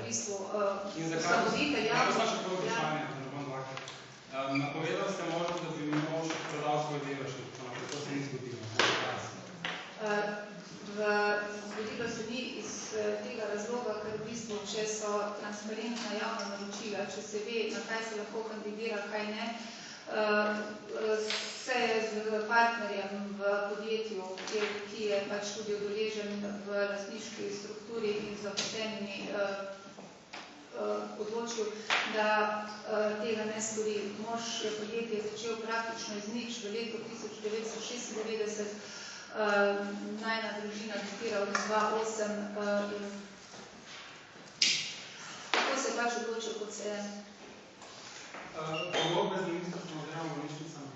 v bistvu ustanovitelj napovedali ste možnost, da bi mož prodal svoj delež, to se ni zgodilo. Zgodilo se ni iz tega razloga, ker v bistvu, če so transparentna javna naročila, če se ve, na kaj se lahko kandidira, kaj ne, se je z partnerjem v podjetju, ki je pač tudi udeležen v lastniški strukturi in zaposlenimi odločil, da tega ne stori. Mož podjetje je začel praktično iz nič v letu 1996, najna družina datira od 2008 in tako se je pač odločil, kot se je. Pogodbe z ministrstvom oziroma bolnišnicami?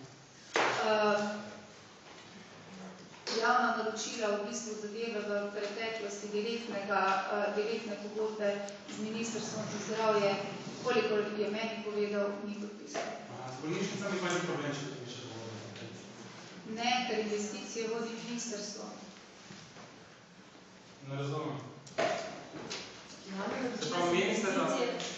Javna naročila v bistvu zadeve v preteklosti direktne pogodbe z ministrstvom za zdravje, kolikor je meni povedal, ni podpisal. S bolnišnicami pa ni problem, če piše pogodbe? Ne, ker investicije vodi ministrstvo. Ne razumem. Se pravi, menite, da...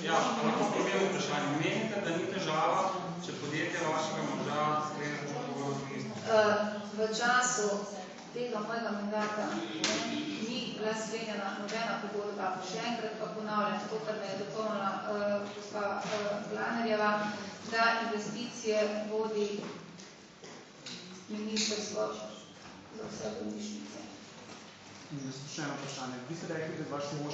Ja, lahko povem vprašanje. Menite, da ni težava, če podjetje vašega moža sklene pogodbo z ministrstvom? V času tega mojega mandata ni bila sklenjena nobena pogodba. Še enkrat pa ponavljam, to, kar me je dopolnila gospa Glanerjeva, da investicije vodi ministrstvo za vse bolnišnice. Še eno vprašanje. Vi ste rekli, da vaš mož